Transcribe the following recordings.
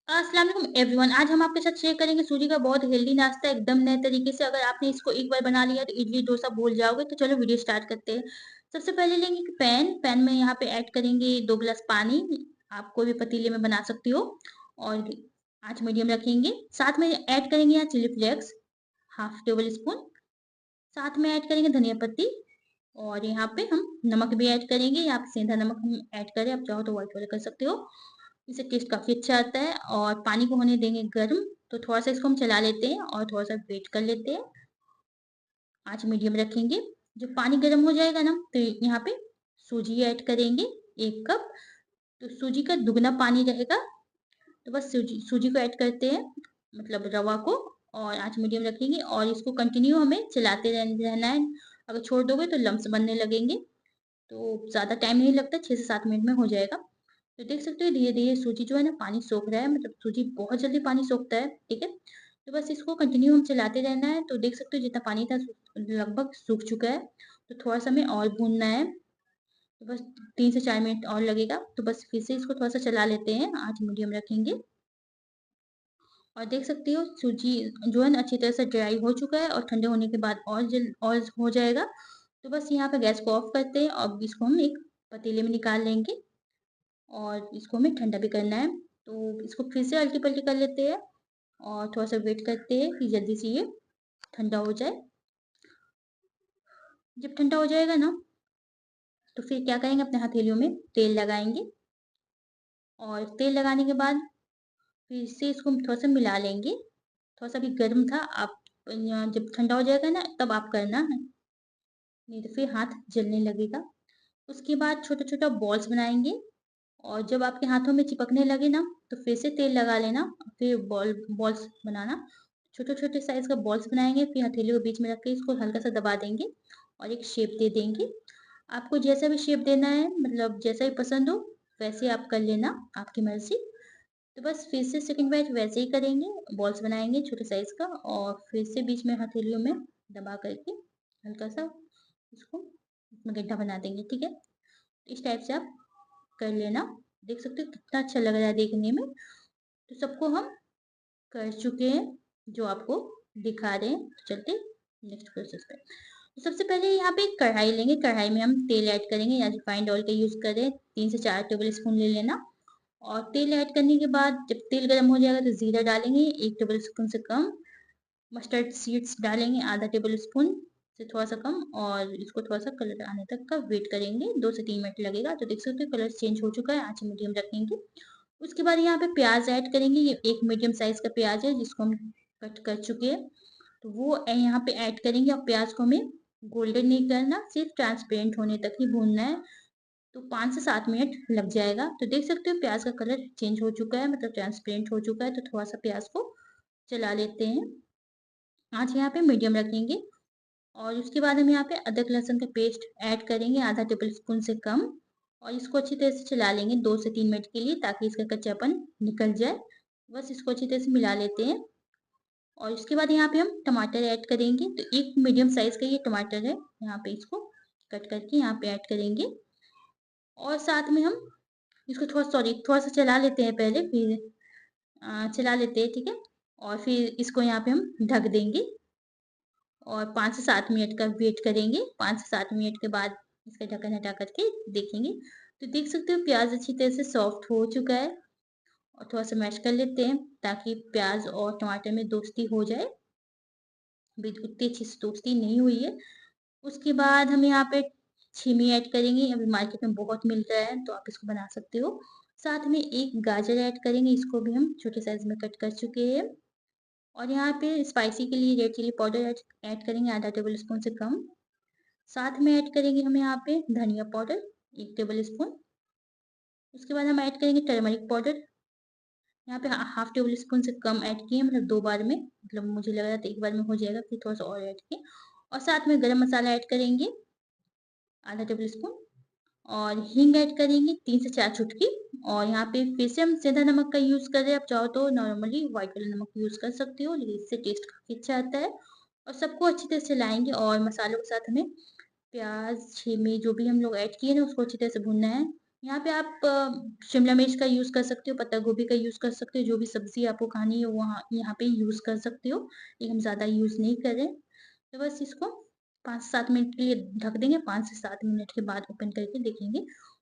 अस्सलाम वालेकुम एवरीवन। आज हम आपके साथ शेयर करेंगे सूजी का बहुत हेल्दी नाश्ता एकदम नए तरीके से। अगर आपने इसको एक बार बना लिया तो इडली डोसा भूल जाओगे। तो चलो वीडियो स्टार्ट करते हैं। सबसे पहले लेंगे एक पैन में यहाँ पे ऐड करेंगे 2 गिलास पानी। आप कोई भी पतीले में बना सकती हो और आँच मीडियम रखेंगे। साथ में ऐड करेंगे यहाँ chilli flakes half tablespoon. साथ में ऐड करेंगे धनिया पत्ती और यहाँ पे हम नमक भी ऐड करेंगे। यहाँ पे सेंधा नमक हम ऐड करें, आप चाहो तो व्हाइट वाला कर सकते हो। इससे टेस्ट काफ़ी अच्छा आता है और पानी को होने देंगे गर्म। तो थोड़ा-सा इसको हम चला लेते हैं और थोड़ा-सा वेट कर लेते हैं। आँच मीडियम रखेंगे। जब पानी गर्म हो जाएगा ना, तो यहाँ पे सूजी ऐड करेंगे 1 कप। तो सूजी का दुगना पानी रहेगा। तो बस सूजी सूजी को ऐड करते हैं, मतलब रवा को, और आँच मीडियम रखेंगे और इसको कंटिन्यू हमें चलाते रहना है। अगर छोड़ दोगे तो लम्प्स बनने लगेंगे। तो ज़्यादा टाइम नहीं लगता, 6 से 7 मिनट में हो जाएगा। तो देख सकते हो धीरे-धीरे सूजी जो है ना पानी सोख रहा है, मतलब सूजी बहुत जल्दी पानी सोखता है, ठीक है? तो बस इसको कंटिन्यू हम चलाते रहना है। तो देख सकते हो जितना पानी था लगभग सूख चुका है। तो थोड़ा-सा हमें और भूनना है। तो बस 3 से 4 मिनट और लगेगा। तो बस फिर से इसको थोड़ा-सा चला लेते हैं, आँच मीडियम रखेंगे। और देख सकते हो सूजी जो है ना अच्छी तरह से ड्राई हो चुका है और ठंडे होने के बाद और हो जाएगा। तो बस यहाँ पे गैस को ऑफ करते हैं और इसको हम एक पतीले में निकाल लेंगे और इसको हमें ठंडा भी करना है। तो इसको फिर से अल्टी-पल्टी कर लेते हैं और थोड़ा-सा वेट करते हैं कि जल्दी से ये ठंडा हो जाए। जब ठंडा हो जाएगा ना, तो फिर क्या करेंगे, अपने हथेलियों में तेल लगाएँगे और तेल लगाने के बाद फिर से इसको हम थोड़ा-सा मिला लेंगे। थोड़ा-सा अभी गर्म था, आप जब ठंडा हो जाएगा ना तब आप करना, नहीं तो फिर हाथ जलने लगेगा। उसके बाद छोटा-छोटा बॉल्स बनाएँगे और जब आपके हाथों में चिपकने लगे ना, तो फिर से तेल लगा लेना, फिर बॉल्स बनाना। छोटे-छोटे साइज़ का बॉल्स बनाएँगे, फिर हथेली को बीच में रख के इसको हल्का-सा दबा देंगे और एक शेप दे देंगे। आपको जैसा भी शेप देना है, मतलब जैसा भी पसंद हो, वैसे आप कर लेना, आपकी मर्ज़ी। तो बस फिर से सेकंड बैच वैसे ही करेंगे, बॉल्स बनाएँगे छोटे साइज़ का और फिर से बीच में हथेलियों में दबा करके हल्का-सा इसको इसमें गड्ढा बना देंगे, ठीक है? इस टाइप से आप कर लेना। देख सकते हो कितना अच्छा लग रहा है देखने में। तो सबको हम कर चुके हैं, जो आपको दिखा रहे हैं। तो चलते नेक्स्ट प्रोसेस पे। तो सबसे पहले यहाँ पे एक कढ़ाई लेंगे, कढ़ाई में हम तेल ऐड करेंगे या रिफाइंड ऑयल का यूज़ करें, 3 से 4 टेबल स्पून ले लेना। और तेल ऐड करने के बाद जब तेल गरम हो जाएगा तो जीरा डालेंगे 1 टेबल स्पून से कम। मस्टर्ड सीड्स डालेंगे आधा टेबल स्पून से थोड़ा-सा कम और इसको थोड़ा-सा कलर आने तक का वेट करेंगे, 2 से 3 मिनट लगेगा। तो देख सकते हो कलर चेंज हो चुका है, आँच मीडियम रखेंगे। उसके बाद यहाँ पे प्याज़ ऐड करेंगे, ये एक मीडियम साइज़ का प्याज़ है जिसको हम कट कर चुके हैं। तो वो यहाँ पे ऐड करेंगे और प्याज़ को हमें गोल्डन नहीं करना, सिर्फ़ ट्रांसपेरेंट होने तक ही भूनना है। तो 5 से 7 मिनट लग जाएगा। तो देख सकते हो प्याज़ का कलर चेंज हो चुका है, मतलब ट्रांसपेरेंट हो चुका है। तो थोड़ा-सा प्याज़ को चला लेते हैं। आँच यहाँ पे मीडियम रखेंगे और उसके बाद हम यहाँ पे अदरक लहसुन का पेस्ट ऐड करेंगे आधा टेबल स्पून से कम और इसको अच्छी तरह से चला लेंगे 2 से 3 मिनट के लिए ताकि इसका कच्चापन निकल जाए। बस इसको अच्छी तरह से मिला लेते हैं और इसके बाद यहाँ पे हम टमाटर ऐड करेंगे। तो एक मीडियम साइज़ का ये टमाटर है, यहाँ पे इसको कट करके यहाँ पे ऐड करेंगे और साथ में हम इसको थोड़ा-सा चला लेते हैं पहले, फिर चला लेते हैं, ठीक है? और फिर इसको यहाँ पे हम ढक देंगे और 5 से 7 मिनट का वेट करेंगे। 5 से 7 मिनट के बाद इसका ढक्कन हटा कर के देखेंगे। तो देख सकते हो प्याज़ अच्छी तरह से सॉफ्ट हो चुका है और थोड़ा-सा मैश कर लेते हैं ताकि प्याज़ और टमाटर में दोस्ती हो जाए। अभी उतनी अच्छी से दोस्ती नहीं हुई है। उसके बाद हम यहाँ पे छीमी ऐड करेंगे, अभी मार्केट में बहुत मिल रहा है तो आप इसको बना सकते हो। साथ में एक गाजर ऐड करेंगे, इसको भी हम छोटे साइज़ में कट कर चुके हैं। और यहाँ पे स्पाइसी के लिए red chilli powder add add करेंगे आधा टेबल स्पून से कम। साथ में ऐड करेंगे हम यहाँ पे धनिया पाउडर 1 टेबल स्पून। उसके बाद हम ऐड करेंगे टर्मरिक पाउडर, यहाँ पे हाफ टेबल स्पून से कम ऐड किए, मतलब 2 बार में, मतलब मुझे लग रहा था एक बार में हो जाएगा, फिर थोड़ा-सा और ऐड किए। और साथ में गरम मसाला ऐड करेंगे आधा टेबल स्पून और हींग ऐड करेंगे 3 से 4 चुटकी। और यहाँ पे फिर से हम सेंधा नमक का यूज़ कर रहे हैं, आप चाहो तो नॉर्मली व्हाइट वाला नमक यूज़ कर सकते हो, लेकिन इससे टेस्ट काफ़ी अच्छा आता है। और सबको अच्छी तरह से चलाएँगे और मसालों के साथ हमें प्याज़, छीमी जो भी हम लोग ऐड किए ना उसको अच्छी तरह से भूनना है। यहाँ पे आप शिमला मिर्च का यूज़ कर सकते हो, पत्ता गोभी का यूज़ कर सकते हो, जो भी सब्ज़ी आपको खानी है वहाँ यहाँ पे यूज़ कर सकते हो। लेकिन हम ज़्यादा यूज़ नहीं कर रहे हैं। तो बस इसको 5 से 7 मिनट के लिए ढक देंगे, 5 से 7 मिनट के बाद ओपन करके देखेंगे।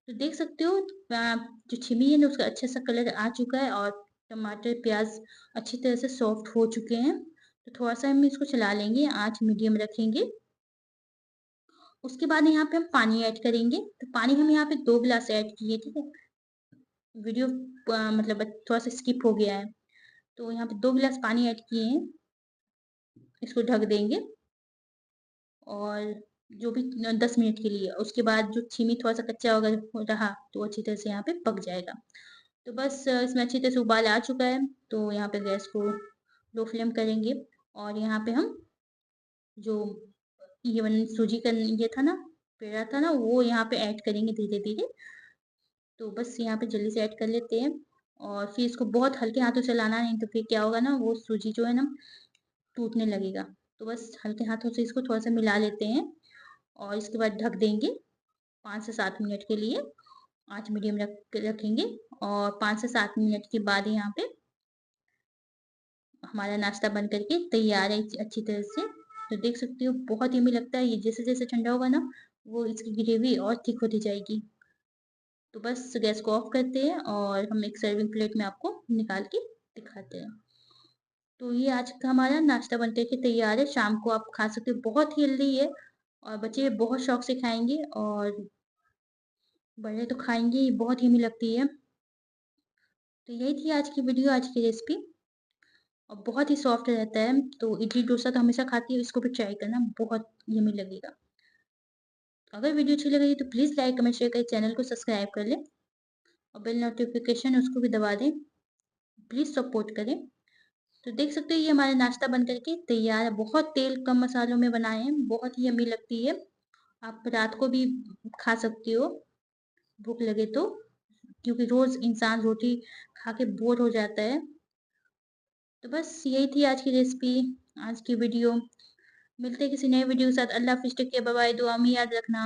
तो देख सकते हो जो छिमी है ना उसका अच्छा-सा कलर आ चुका है और टमाटर, प्याज़ अच्छी तरह से सॉफ्ट हो चुके हैं। तो थोड़ा-सा हम इसको चला लेंगे, आँच मीडियम रखेंगे। उसके बाद यहाँ पे हम पानी ऐड करेंगे। तो पानी हम यहाँ पे 2 गिलास ऐड किए, ठीक है? वीडियो मतलब थोड़ा-सा स्किप हो गया है। तो यहाँ पे 2 गिलास पानी ऐड किए हैं, इसको ढक देंगे और जो भी 10 मिनट के लिए, उसके बाद जो छीमी थोड़ा-सा कच्चा अगर हो रहा, तो अच्छी तरह से यहाँ पे पक जाएगा। तो बस इसमें अच्छी तरह से उबाल आ चुका है, तो यहाँ पे गैस को लो फ्लेम करेंगे और यहाँ पे हम जो सूजी का ये था ना, पेड़ा था ना, वो यहाँ पे ऐड करेंगे धीरे-धीरे। तो बस यहाँ पे जल्दी से ऐड कर लेते हैं और फिर इसको बहुत हल्के हाथों से चलाना नहीं तो फिर क्या होगा ना वो सूजी जो है ना टूटने लगेगा। तो बस हल्के हाथों से इसको थोड़ा-सा मिला लेते हैं और इसके बाद ढक देंगे 5 से 7 मिनट के लिए। आँच मीडियम रखेंगे और 5 से 7 मिनट के बाद यहाँ पे हमारा नाश्ता बन कर के तैयार है अच्छी तरह से। तो देख सकते हो बहुत यम्मी लगता है। ये जैसे-जैसे ठंडा होगा ना, वो इसकी ग्रेवी और थिक होती जाएगी। तो बस गैस को ऑफ करते हैं और हम एक सर्विंग प्लेट में आपको निकाल के दिखाते हैं। तो ये आज का हमारा नाश्ता बनकर के तैयार है। शाम को आप खा सकते हो, बहुत हेल्दी है और बच्चे बहुत शौक से खाएँगे और बड़े तो खाएँगे ही, बहुत यम्मी लगती है। तो यही थी आज की वीडियो, आज की रेसिपी और बहुत ही सॉफ्ट रहता है। तो इडली डोसा तो हमेशा खाती हूँ, इसको भी ट्राई करना, बहुत यम्मी लगेगा। अगर वीडियो अच्छी लगी तो प्लीज़ लाइक, कमेंट, शेयर करें, चैनल को सब्सक्राइब कर लें और बेल नोटिफ़िकेशन उसको भी दबा दें। प्लीज़ सपोर्ट करें। तो देख सकते हो ये हमारा नाश्ता बन कर के तैयार है। बहुत तेल कम मसालों में बनाए हैं, बहुत ही यम्मी लगती है। आप रात को भी खा सकते हो, भूख लगे तो, क्योंकि रोज़ इंसान रोटी खा के बोर हो जाता है। तो बस यही थी आज की रेसिपी, आज की वीडियो। मिलते हैं किसी नए वीडियो के साथ। अल्लाह हाफ़िज़, टेक केयर, बाय बाय, दुआ में याद रखना।